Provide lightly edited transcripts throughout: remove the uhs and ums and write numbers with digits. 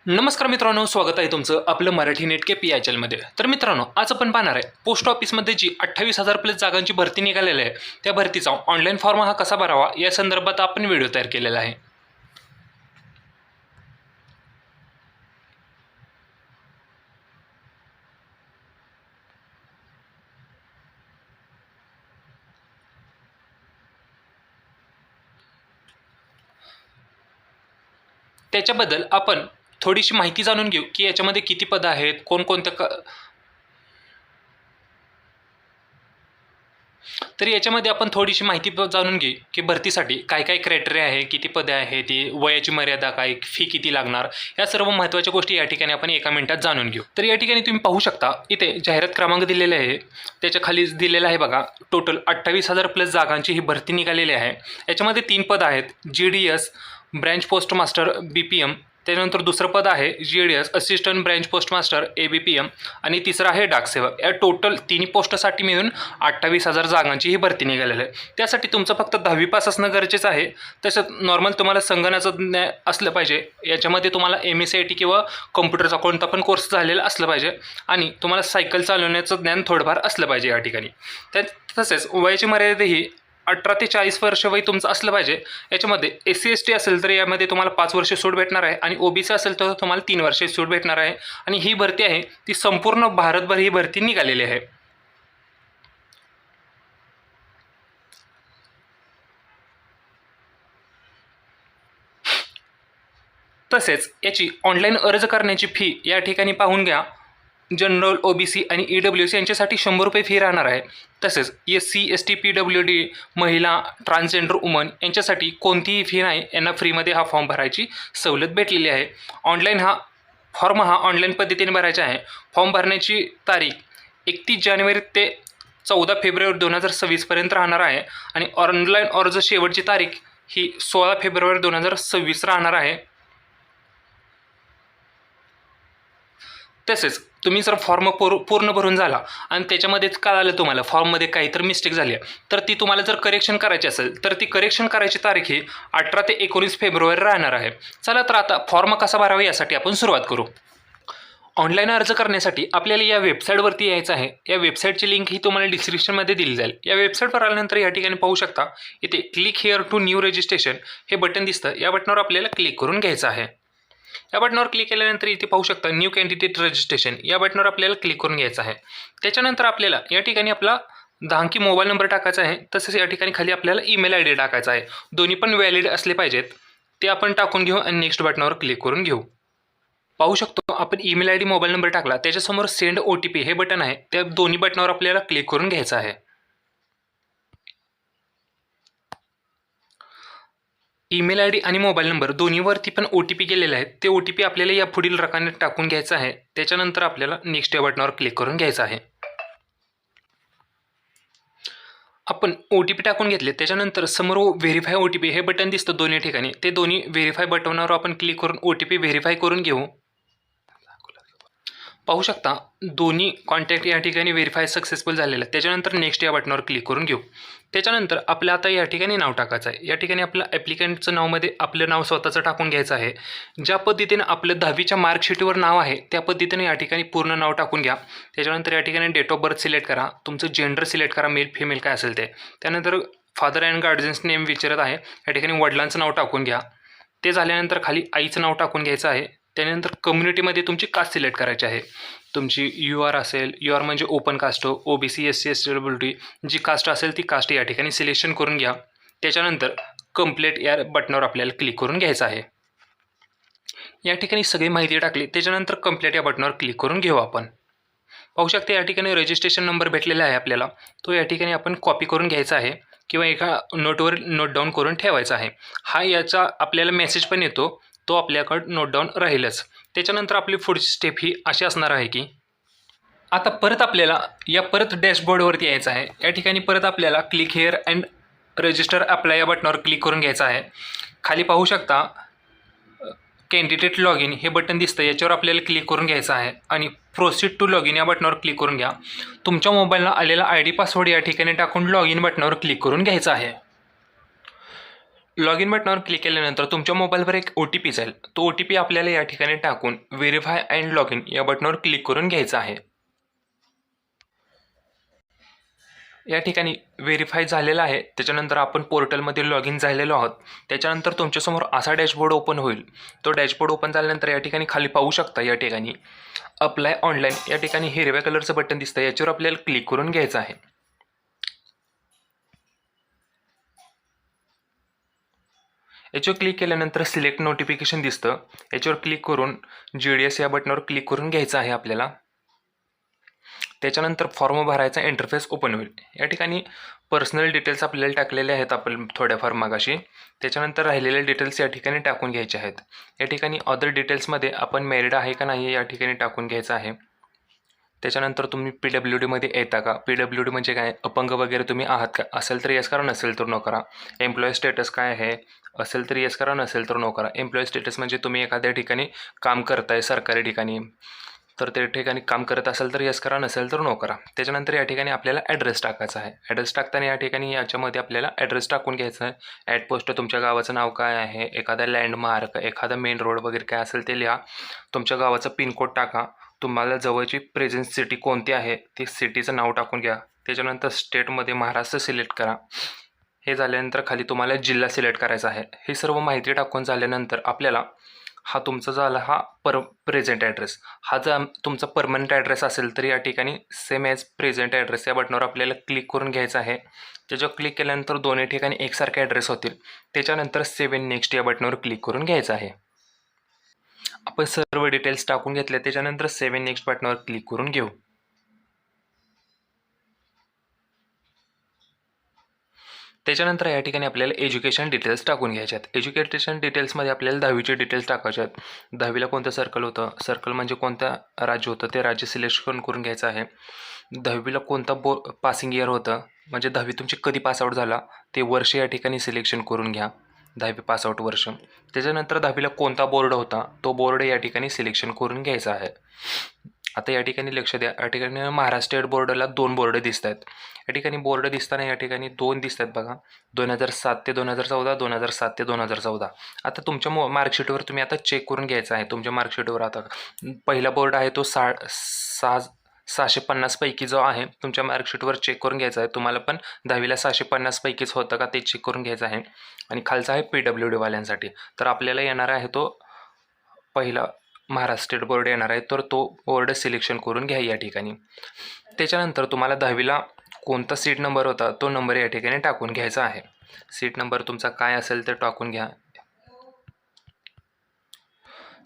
नमस्कार मित्रांनो, स्वागत आहे तुमचं आपलं मराठी नेट के पी चॅनलमध्ये। तर मित्रांनो, आज आपण पाहणार आहे पोस्ट ऑफिसमध्ये जी 28,000 प्लस जागांची भरती निघालेली आहे त्या भरतीचा ऑनलाईन फॉर्म हा कसा भरावा या संदर्भात आपण व्हिडिओ तयार केलेला आहे। त्याच्याबद्दल आपण थोडीशी माहिती जाणून घेऊ की याच्यामध्ये किती पदं आहेत, कोणकोणत्या तर याच्यामध्ये आपण थोडीशी माहिती जाणून घेऊ की भरतीसाठी काय काय क्रायटेरिया आहे, किती पदे आहेत, ती वयाची मर्यादा काय, फी किती लागणार, या सर्व महत्त्वाच्या गोष्टी या ठिकाणी आपण एका मिनिटात जाणून घेऊ। तर या ठिकाणी तुम्ही पाहू शकता इथे जाहिरात क्रमांक दिलेले आहे, त्याच्या खाली दिलेला आहे बघा, टोटल 28,000 प्लस जागांची ही भरती निघालेली आहे। याच्यामध्ये 3 पद आहेत, GDS branch post master BPM, त्यानंतर दुसरं पद आहे GDS assistant branch post master ABPM आणि तिसरं आहे डाकसेवक। या टोटल तिन्ही पोस्टसाठी मिळून 28,000 जागांची ही भरती निघालेली आहे। त्यासाठी तुमचं फक्त 10वी पास असणं गरजेचं आहे। तसंच नॉर्मल तुम्हाला संगणकाचं ज्ञान असलं पाहिजे, याच्यामध्ये तुम्हाला MSCIT किंवा कॉम्प्युटरचा कोणता पण कोर्स झालेला असलं पाहिजे आणि तुम्हाला सायकल चालवण्याचं ज्ञान थोडंफार असलं पाहिजे या ठिकाणी। तसेच वयाची मर्यादा ही 18 ते 40 वर्ष वय तुमचं असलं पाहिजे। याच्यामध्ये SC ST असेल तर यामध्ये तुम्हाला 5 वर्ष सूट भेटणार आहे आणि OBC असेल तर तुम्हाला 3 वर्षे सूट भेटणार आहे। आणि ही भरती आहे ती संपूर्ण भारतभर ही भरती निघालेली आहे। तसेच याची ऑनलाईन अर्ज करण्याची फी या ठिकाणी पाहून घ्या। जनरल OBC आणि EWC यांच्यासाठी 100 रुपये फी राहणार आहे। तसेच SC ST PWD महिला ट्रान्सजेंडर वुमन यांच्यासाठी कोणतीही फी नाही, यांना फ्रीमध्ये हा फॉर्म भरायची सवलत भेटलेली आहे। फॉर्म हा ऑनलाईन पद्धतीने भरायचा आहे। फॉर्म भरण्याची तारीख 31 जानेवारी ते 14 फेब्रुवारी 2026 पर्यंत राहणार आहे आणि ऑनलाईन अर्ज शेवटची तारीख ही 16 फेब्रुवारी 2026 राहणार आहे। तसेच तुम्ही जर फॉर्म पूर्ण भरून झाला आणि त्याच्यामध्येच कळालं तुम्हाला फॉर्ममध्ये काहीतरी मिस्टेक झाली आहे, तर ती तुम्हाला जर करेक्शन करायची असेल तर ती करेक्शन करायची तारीख ही 18 ते 19 फेब्रुवारी राहणार आहे। चला तर आता फॉर्म कसा भरावा यासाठी आपण सुरुवात करू। ऑनलाईन अर्ज करण्यासाठी आपल्याला या वेबसाईटवरती यायचं आहे। या वेबसाईटची लिंक ही तुम्हाला डिस्क्रिप्शनमध्ये दिली जाईल। या वेबसाईटवर आल्यानंतर या ठिकाणी पाहू शकता इथे click here to new registration हे बटन दिसतं, या बटनावर आपल्याला क्लिक करून घ्यायचं आहे। या बटनावर क्लिक केल्यानंतर इथे पाहू शकता न्यू कॅन्डिडेट रजिस्ट्रेशन, या बटनावर आपल्याला क्लिक करून घ्यायचं आहे। त्याच्यानंतर आपल्याला या ठिकाणी आपला 10 अंकी मोबाईल नंबर टाकायचा आहे। तसेच या ठिकाणी खाली आपल्याला ईमेल ID टाकायचा आहे, दोन्ही पण व्हॅलिड असले पाहिजेत। ते आपण टाकून घेऊ आणि नेक्स्ट बटनावर क्लिक करून घेऊ। पाहू शकतो आपण ईमेल ID मोबाईल नंबर टाकला, त्याच्यासमोर सेंड OTP हे बटन आहे, त्या दोन्ही बटनावर आपल्याला क्लिक करून घ्यायचं आहे। ईमेल ID आणि मोबाईल नंबर दोन्हीवरती पण OTP गेलेले आहेत, ते OTP आपल्याला या पुढील रकाने टाकून घ्यायचं आहे। त्याच्यानंतर आपल्याला नेक्स्ट या बटनावर क्लिक करून घ्यायचं आहे। आपण OTP टाकून घेतले, त्याच्यानंतर समोर व्हेरीफाय OTP हे बटन दिसतं दोन्ही ठिकाणी, ते दोन्ही व्हेरीफाय बटनावर आपण क्लिक करून OTP व्हेरीफाय करून घेऊ। पाहू शकता दोन्ही कॉन्टॅक्ट या ठिकाणी व्हेरीफाय सक्सेसफुल झालेलं आहे। त्याच्यानंतर नेक्स्ट या बटनावर क्लिक करून घेऊ। त्याच्यानंतर आपलं आता या ठिकाणी नाव टाकायचं आहे। या ठिकाणी आपलं ॲप्लिकंटचं नावमध्ये आपलं नाव स्वतःचं टाकून घ्यायचं आहे। ज्या पद्धतीने आपलं 10वीच्या मार्कशीटवर नाव आहे त्या पद्धतीने या ठिकाणी पूर्ण नाव टाकून घ्या। त्याच्यानंतर या ठिकाणी डेट ऑफ बर्थ सिलेक्ट करा, तुमचं जेंडर सिलेक्ट करा, मेल फिमेल काय असेल ते। त्यानंतर फादर अँड गार्डियन्स नेम विचारत आहे, या ठिकाणी वडिलांचं नाव टाकून घ्या। ते झाल्यानंतर खाली आईचं नाव टाकून घ्यायचं आहे। त्यानंतर कम्युनिटीमध्ये तुमची कास्ट सिलेक्ट करायची आहे, तुमची UR असेल, UR म्हणजे open caste, OBC SC ST PWD जी कास्ट असेल ती कास्ट या ठिकाणी सिलेक्शन करून घ्या। त्याच्यानंतर कंप्लीट या बटनावर आपल्याला क्लिक करून घ्यायचं आहे। या ठिकाणी सगळी माहिती टाकली, त्याच्यानंतर कंप्लीट या बटनावर क्लिक करून घेऊ। आपण पाहू शकता या ठिकाणी रजिस्ट्रेशन नंबर भेटलेला आहे आपल्याला, तो या ठिकाणी आपण कॉपी करून घ्यायचा आहे किंवा एका नोटवर नोट डाऊन करून ठेवायचा आहे। हा याचा आपल्याला मेसेज पण येतो, तो आपल्याकडं नोट डाऊन राहीलच। त्याच्यानंतर आपली पुढची स्टेप ही अशी असणार आहे की आता परत आपल्याला या डॅशबोर्डवरती यायचं आहे। या ठिकाणी परत आपल्याला click here and register apply या बटनावर क्लिक करून घ्यायचं आहे। खाली पाहू शकता कॅन्डिडेट लॉग इन हे बटन दिसतं, याच्यावर आपल्याला क्लिक करून घ्यायचं आहे आणि प्रोसीड टू लॉग इन या बटनावर क्लिक करून घ्या। तुमच्या मोबाईलला आलेला ID पासवर्ड या ठिकाणी टाकून लॉग इन बटनावर क्लिक करून घ्यायचा आहे। लॉग इन बटनावर क्लिक केल्यानंतर तुमच्या मोबाईलवर एक OTP जाईल. तो OTP आपल्याला या ठिकाणी टाकून व्हेरीफाय अँड लॉग इन या बटनावर क्लिक करून घ्यायचा आहे. या ठिकाणी व्हेरीफाय झालेला आहे. त्याच्यानंतर आपण पोर्टलमध्ये लॉग इन झालेलो आहोत. त्याच्यानंतर तुमच्यासमोर असा डॅशबोर्ड ओपन होईल. तो डॅशबोर्ड ओपन झाल्यानंतर या ठिकाणी खाली पाहू शकता, या ठिकाणी अप्लाय ऑनलाईन या ठिकाणी हिरव्या कलरचं बटन दिसतं. याच्यावर आपल्याला क्लिक करून घ्यायचं आहे. याच्यावर क्लिक केल्यानंतर सिलेक्ट नोटिफिकेशन दिसतं. याच्यावर क्लिक करून GDS या बटनावर क्लिक करून घ्यायचं आहे आपल्याला. त्याच्यानंतर फॉर्म भरायचा इंटरफेस ओपन होईल. या ठिकाणी पर्सनल डिटेल्स आपल्याला टाकलेले आहेत आपण थोड्याफार मागाशी. त्याच्यानंतर राहिलेले डिटेल्स या ठिकाणी टाकून घ्यायचे आहेत. या ठिकाणी अदर डिटेल्समध्ये आपण मॅरिड आहे का नाही या ठिकाणी टाकून घ्यायचं आहे. त्याच्यानंतर तुम्ही PWDमध्ये येता का, PWD म्हणजे काय, अपंग वगैरे तुम्ही आहात का, असेल तर येस करा, नसेल तर नो करा. एम्प्लॉई स्टेटस काय आहे, असेल तर येस करा, नसेल तर नो करा. एम्प्लॉई स्टेटस म्हणजे तुम्ही एखाद्या ठिकाणी काम करताय सरकारी ठिकाणी, तर त्या ठिकाणी काम करत असेल तर येस करा, नसेल तर नो करा. त्याच्यानंतर या ठिकाणी आपल्याला ॲड्रेस टाकायचा आहे. ॲड्रेस टाकताना या ठिकाणी याच्यामध्ये आपल्याला ॲड्रेस टाकून घ्यायचा आहे. ॲट पोस्ट तुमच्या गावाचं नाव काय आहे, एखादा लँडमार्क, एखादा मेन रोड वगैरे काय असेल ते लिहा. तुमच्या गावाचं पिनकोड टाका. तुम्हाला जवळची प्रेझेंट सिटी कोणती आहे ते सिटीचं नाव टाकून घ्या. त्याच्यानंतर स्टेटमध्ये महाराष्ट्र सिलेक्ट करा. हे झाल्यानंतर खाली तुम्हाला जिल्हा सिलेक्ट करायचा आहे. ही सर्व माहिती टाकून झाल्यानंतर आपल्याला हा तुमचा झाला हा प्रेझेंट ॲड्रेस. हा जर तुमचा परमनंट ॲड्रेस असेल तर या ठिकाणी सेम ॲज प्रेझेंट ॲड्रेस या बटनावर आपल्याला क्लिक करून घ्यायचं आहे. त्याच्यावर क्लिक केल्यानंतर दोन्ही ठिकाणी एकसारखे ॲड्रेस होतील. त्याच्यानंतर सेव्ह नेक्स्ट या बटनावर क्लिक करून घ्यायचं आहे. आपण सर्व डिटेल्स टाकून घेतले. त्याच्यानंतर सेव्ह नेक्स्ट बटनावर क्लिक करून घेऊ. त्याच्यानंतर या ठिकाणी आपल्याला एज्युकेशन डिटेल्स टाकून घ्यायचे आहेत. एज्युकेशन डिटेल्समध्ये आपल्याला 10वीचे डिटेल्स टाकायचे आहेत. 10वीला कोणतं सर्कल होतं, सर्कल म्हणजे कोणतं राज्य होतं ते राज्य सिलेक्शन करून घ्यायचं आहे. 10वीला कोणता पासिंग इयर होतं, म्हणजे 10वी तुमची कधी पासआउट झाला ते वर्ष या ठिकाणी सिलेक्शन करून घ्या, 10वी पासआउट वर्ष. त्याच्यानंतर 10वीला कोणता बोर्ड होता तो बोर्ड या ठिकाणी सिलेक्शन करून घ्यायचा आहे. आता या ठिकाणी लक्ष द्या, या ठिकाणी महाराष्ट्र स्टेट बोर्डला 2 बोर्ड दिसत आहेत. या ठिकाणी बोर्ड दिसताना या ठिकाणी 2 दिसत आहेत बघा, 2007 ते 2014, 2007 ते 2014. आता तुमच्या मार्कशीटवर तुम्ही आता चेक करून घ्यायचं आहे. तुमच्या मार्कशीटवर आता पहिला बोर्ड आहे तो 650 पैकी जो आहे तुमच्या मार्कशीटवर चेक करून घ्यायचा आहे. तुम्हाला पण 10वीला 650 पैकीच होतं का ते चेक करून घ्यायचं आहे. आणि खालचा आहे PWD वाल्यांसाठी, तर आपल्याला येणार आहे तो पहिला महाराष्ट्र स्टेट बोर्ड येणार आहे, तर तो बोर्ड सिलेक्शन करून घ्या या ठिकाणी. त्याच्यानंतर तुम्हाला 10वीला कोणता सीट नंबर होता तो नंबर या ठिकाणी टाकून घ्यायचा आहे. सीट नंबर तुमचा काय असेल ते टाकून घ्या.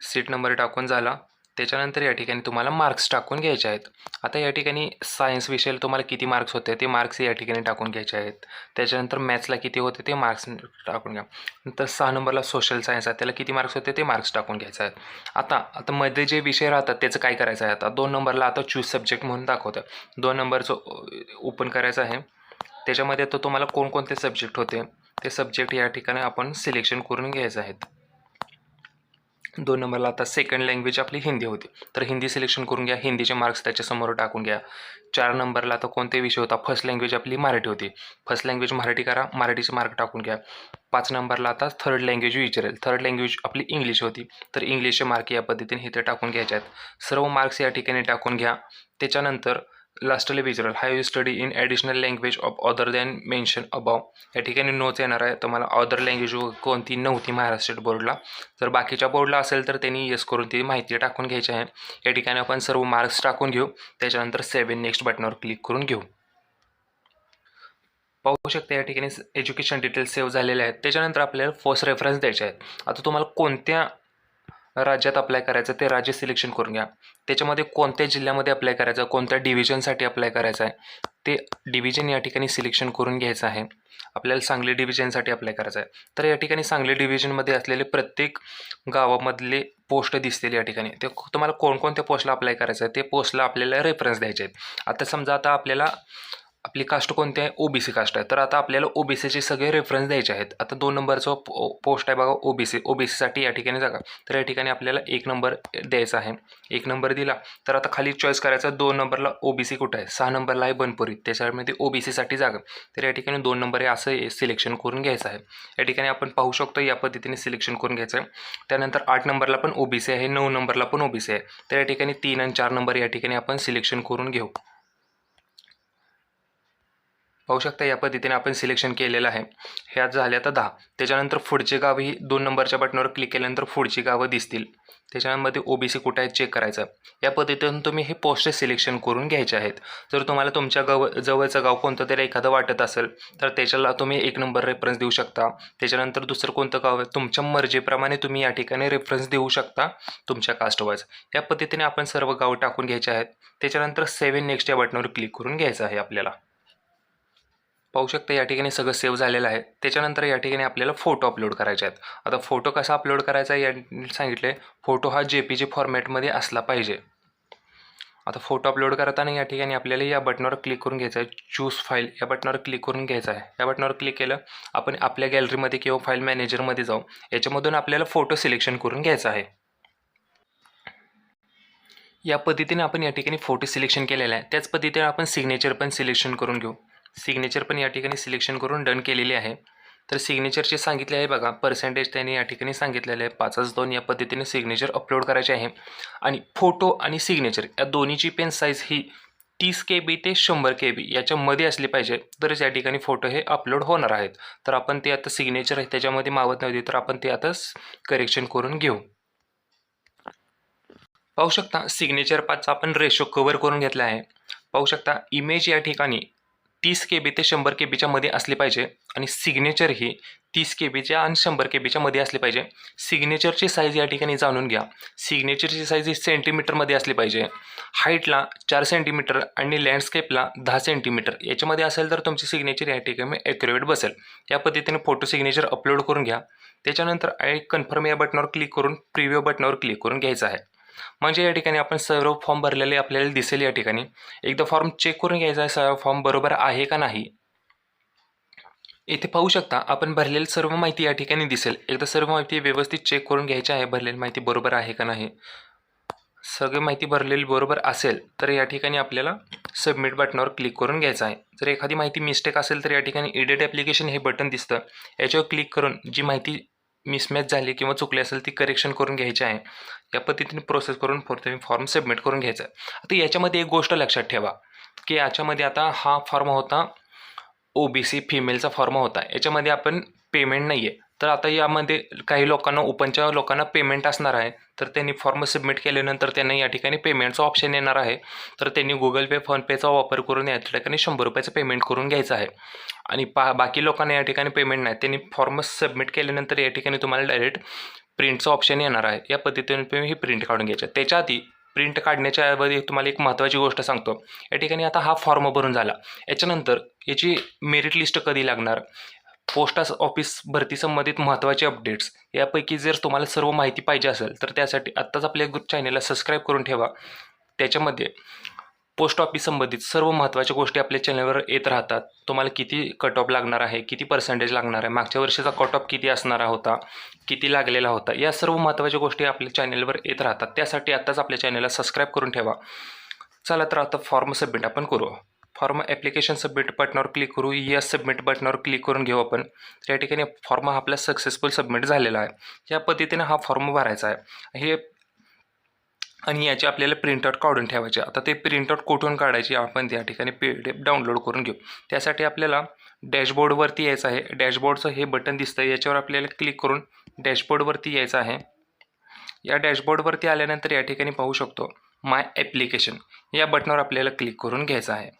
सीट नंबर टाकून झाला. त्याच्यानंतर या ठिकाणी तुम्हाला मार्क्स टाकून घ्यायचे आहेत. आता या ठिकाणी सायन्स विषयाला तुम्हाला किती मार्क्स होते ते मार्क्स या ठिकाणी टाकून घ्यायचे आहेत. त्याच्यानंतर मॅथ्सला किती होते ते मार्क्स टाकून घ्या. नंतर 6 नंबरला सोशल सायन्स आहे, त्याला किती मार्क्स होते ते मार्क्स टाकून घ्यायचे आहेत. आता मध्ये जे विषय राहतात त्याचं काय करायचं आहे. आता 2 नंबरला आता चूज सब्जेक्ट म्हणून दाखवतं. 2 नंबरचं ओपन करायचं आहे. त्याच्यामध्ये तो तुम्हाला कोणकोणते सब्जेक्ट होते ते सब्जेक्ट या ठिकाणी आपण सिलेक्शन करून घ्यायचे आहेत. 2 नंबरला आता सेकंड लँग्वेज आपली हिंदी होती, तर हिंदी सिलेक्शन करून घ्या. हिंदीचे मार्क्स त्याच्यासमोर टाकून घ्या. 4 नंबरला आता कोणते विषय होता, फर्स्ट लँग्वेज आपली मराठी होती, फर्स्ट लँग्वेज मराठी करा, मराठीचे मार्क टाकून घ्या. 5 नंबरला आता थर्ड लँग्वेज विचारेल, थर्ड लँग्वेज आपली इंग्लिश होती, तर इंग्लिशचे मार्क या पद्धतीने इथे टाकून घ्यायचे आहेत. सर्व मार्क्स या ठिकाणी टाकून घ्या. त्याच्यानंतर लास्टला विचारेल hi you study in additional language of other than mention above. या ठिकाणी नोच येणार आहे. तुम्हाला अदर लँग्वेज कोणती नव्हती महाराष्ट्र स्टेट बोर्डला, जर बाकीच्या बोर्डला असेल तर त्यांनी येस करून ती माहिती टाकून घ्यायची आहे. या ठिकाणी आपण सर्व मार्क्स टाकून घेऊ. त्याच्यानंतर सेव्ह नेक्स्ट बटनावर क्लिक करून घेऊ. पाहू शकता या ठिकाणी एज्युकेशन डिटेल्स सेव्ह झालेले आहेत. त्याच्यानंतर आपल्याला फर्स्ट रेफरन्स द्यायचे आहेत. आता तुम्हाला कोणत्या राज्यात अप्लाय करायचं ते राज्य सिलेक्शन करून घ्या. त्याच्यामध्ये कोणत्या जिल्ह्यामध्ये अप्लाय करायचं, कोणत्या डिव्हिजनसाठी अप्लाय करायचं आहे ते डिव्हिजन या ठिकाणी सिलेक्शन करून घ्यायचं आहे. आपल्याला सांगली डिव्हिजनसाठी अप्लाय करायचं आहे, तर या ठिकाणी सांगली डिव्हिजनमध्ये असलेले प्रत्येक गावामधले पोस्ट दिसतील या ठिकाणी. ते तुम्हाला कोणकोणत्या पोस्टला अप्लाय करायचं आहे ते पोस्टला आपल्याला रेफरन्स द्यायचे आहेत. आता समजा आता आपल्याला आपली कास्ट कोणती आहे, OBC कास्ट आहे. तर आता आपल्याला OBCचे सगळे रेफरन्स द्यायचे आहेत. आता 2 नंबरचं पोस्ट आहे बघा OBCसाठी या ठिकाणी जागा. तर या ठिकाणी आपल्याला 1 नंबर द्यायचा आहे. 1 नंबर दिला तर आता खाली चॉईस करायचा 2 नंबरला OBC कुठं आहे, 6 नंबरला आहे बनपुरी, त्याच्यामध्ये OBCसाठी जागा. तर या ठिकाणी 2 नंबर आहे असं सिलेक्शन करून घ्यायचं आहे. या ठिकाणी आपण पाहू शकतो या पद्धतीने सिलेक्शन करून घ्यायचं आहे. त्यानंतर 8 नंबरला पण OBC आहे, 9 नंबरला पण OBC आहे. तर या ठिकाणी 3 आणि 4 नंबर या ठिकाणी आपण सिलेक्शन करून घेऊ. पाहू शकता या पद्धतीने आपण सिलेक्शन केलेलं आहे. ह्यात झाले आता 10. त्याच्यानंतर पुढचे गाव ही 2 नंबरच्या बटनावर क्लिक केल्यानंतर पुढची गावं दिसतील. त्याच्यामध्ये OBC कुठं आहे चेक करायचं. या पद्धतीने तुम्ही हे पोस्ट सिलेक्शन करून घ्यायचे आहेत. जर तुम्हाला तुमच्या जवळचं गाव कोणतं तरी एखादं वाटत असेल तर त्याच्याला तुम्ही 1 नंबर रेफरन्स देऊ शकता. त्याच्यानंतर दुसरं कोणतं गाव आहे तुमच्या मर्जीप्रमाणे तुम्ही या ठिकाणी रेफरन्स देऊ शकता तुमच्या कास्टवाईज. या पद्धतीने आपण सर्व गाव टाकून घ्यायचे आहेत. त्याच्यानंतर सेव्ह नेक्स्ट या बटनावर क्लिक करून घ्यायचं आहे आपल्याला. पाहू शकता या ठिकाणी सगळं सेव्ह झालेलं आहे. त्याच्यानंतर या ठिकाणी आपल्याला फोटो अपलोड करायचे आहेत. आता फोटो कसा अपलोड करायचा या सांगितले. फोटो हा JPG फॉर्मॅटमध्ये असला पाहिजे. आता फोटो अपलोड करताना या ठिकाणी आपल्याला या बटनावर क्लिक करून घ्यायचं आहे. चूज फाईल या बटनावर क्लिक करून घ्यायचं आहे. या बटनावर क्लिक केलं आपण आपल्या गॅलरीमध्ये किंवा फाईल मॅनेजरमध्ये जाऊ. याच्यामधून आपल्याला फोटो सिलेक्शन करून घ्यायचा आहे. या पद्धतीने आपण या ठिकाणी फोटो सिलेक्शन केलेला आहे. त्याच पद्धतीने आपण सिग्नेचर पण सिलेक्शन करून घेऊ. सिग्नेचर पण या ठिकाणी सिलेक्शन करून डन केलेली आहे. तर सिग्नेचरचे सांगितले आहे बघा पर्सेंटेज त्यांनी या ठिकाणी सांगितलेलं आहे 5:2. या पद्धतीने सिग्नेचर अपलोड करायचे आहे. आणि फोटो आणि सिग्नेचर या दोन्हीची पेन साईज ही 30 KB ते 100 KB याच्यामध्ये असली पाहिजे तरच या ठिकाणी फोटो हे अपलोड होणार आहेत. तर आपण ते आता सिग्नेचर आहे त्याच्यामध्ये मावत नव्हती तर आपण ते आता करेक्शन करून घेऊ. पाहू शकता सिग्नेचर 5चा आपण रेशो कवर करून घेतला आहे. पाहू शकता इमेज या ठिकाणी 30 KB ते 100 KBच्या मध्ये असली पाहिजे आणि सिग्नेचर ही 30 KBच्या आणि 100 KBच्या मध्ये असली पाहिजे. सिग्नेचरची साईज या ठिकाणी जाणून घ्या. सिग्नेचरची साईज ही सेंटीमीटरमध्ये असली पाहिजे. हाईटला 4 सेंटीमीटर आणि लँडस्केपला 10 सेंटीमीटर याच्यामध्ये असेल तर तुमची सिग्नेचर या ठिकाणी ॲक्युरेट बसेल. या पद्धतीने फोटो सिग्नेचर अपलोड करून घ्या. त्याच्यानंतर कन्फर्म या बटनावर क्लिक करून प्रिव्ह्यू बटनावर क्लिक करून घ्यायचं आहे. म्हणजे या ठिकाणी आपण सर्व फॉर्म भरलेले आपल्याला दिसेल. या ठिकाणी एकदा फॉर्म चेक करून घ्यायचा आहे सर्व फॉर्म बरोबर आहे का नाही. इथे पाहू शकता आपण भरलेली सर्व माहिती या ठिकाणी दिसेल. एकदा सर्व माहिती व्यवस्थित चेक करून घ्यायची आहे भरलेली माहिती बरोबर आहे का नाही. सगळी माहिती भरलेली बरोबर असेल तर या ठिकाणी आपल्याला सबमिट बटनावर क्लिक करून घ्यायचं आहे. जर एखादी माहिती मिस्टेक असेल तर या ठिकाणी एडिट ॲप्लिकेशन हे बटन दिसतं. याच्यावर क्लिक करून जी माहिती मिसमॅच झाली किंवा चुकली असेल ती करेक्शन करून घ्यायची आहे. या पद्धतीने प्रोसेस करून तुम्ही फॉर्म सबमिट करून घ्यायचा आहे. आता याच्यामध्ये एक गोष्ट लक्षात ठेवा की याच्यामध्ये आता हा फॉर्म होता OBC फिमेलचा फॉर्म होता. याच्यामध्ये आपण पेमेंट नाही आहे. तर आता यामध्ये काही लोकांना ओपनच्या लोकांना पेमेंट असणार आहे. तर त्यांनी फॉर्म सबमिट केल्यानंतर त्यांना या ठिकाणी पेमेंटचा ऑप्शन येणार आहे. तर त्यांनी गुगल पे फोनपेचा वापर करून या ठिकाणी 100 रुपयाचं पेमेंट करून घ्यायचं आहे. आणि बाकी लोकांना या ठिकाणी पेमेंट नाही. त्यांनी फॉर्म सबमिट केल्यानंतर या ठिकाणी तुम्हाला डायरेक्ट प्रिंटचा ऑप्शन येणार आहे. या पद्धतीने तुम्ही ही प्रिंट काढून घ्यायची. त्याच्या आधी प्रिंट काढण्याच्या ऐवजी तुम्हाला एक महत्त्वाची गोष्ट सांगतो. या ठिकाणी आता हा फॉर्म भरून झाला. याच्यानंतर याची मेरिट लिस्ट कधी लागणार, पोस्ट ऑफिस भरती संबंधित महत्त्वाचे अपडेट्स यापैकी जर तुम्हाला सर्व माहिती पाहिजे असेल तर त्यासाठी आत्ताच आपल्या चॅनलला सबस्क्राईब करून ठेवा. त्याच्यामध्ये पोस्ट ऑफिस संबंधित सर्व महत्त्वाच्या गोष्टी आपल्या चॅनलवर येत राहतात. तुम्हाला किती कट ऑफ लागणार आहे, किती पर्सेंटेज लागणार आहे, मागच्या वर्षीचा कट ऑफ किती असणार होता, किती लागलेला होता, या सर्व महत्त्वाच्या गोष्टी आपल्या चॅनलवर येत राहतात. त्यासाठी आत्ताच आपल्या चॅनलला सबस्क्राईब करून ठेवा. चला तर आता फॉर्म सबमिट आपण करू. फॉर्म ॲप्लिकेशन सबमिट बटनावर क्लिक करू. यस सबमिट बटनावर क्लिक करून घेऊ आपण. या ठिकाणी फॉर्म हा आपला सक्सेसफुल सबमिट झालेला आहे. या पद्धतीने हा फॉर्म भरायचा आहे हे आणि याची आपल्याला प्रिंटआउट काढून ठेवायचे. आता ते प्रिंटआउट कुठून काढायची आपण त्या ठिकाणी PDF डाउनलोड करून घेऊ. त्यासाठी आपल्याला डॅशबोर्डवरती यायचं आहे. डॅशबोर्डचं हे बटन दिसतं याच्यावर आपल्याला क्लिक करून डॅशबोर्डवरती यायचं आहे. या डॅशबोर्डवरती आल्यानंतर या ठिकाणी पाहू शकतो माय ॲप्लिकेशन या बटनावर आपल्याला क्लिक करून घ्यायचं आहे.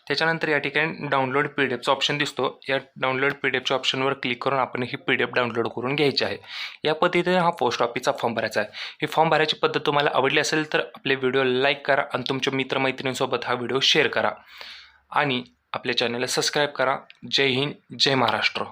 त्याच्यानंतर या ठिकाणी डाउनलोड PDFचा ऑप्शन दिसतो. या डाउनलोड PDFच्या ऑप्शनवर क्लिक करून आपण ही PDF डाउनलोड करून घ्यायची आहे. या पद्धतीने हा पोस्ट ऑफिसचा फॉर्म भरायचा आहे. ही फॉर्म भरायची पद्धत तुम्हाला आवडली असेल तर आपले व्हिडिओ लाईक करा आणि तुमच्या मित्रमैत्रिणींसोबत हा व्हिडिओ शेअर करा आणि आपल्या चॅनलला सबस्क्राईब करा. जय हिंद, जय महाराष्ट्र.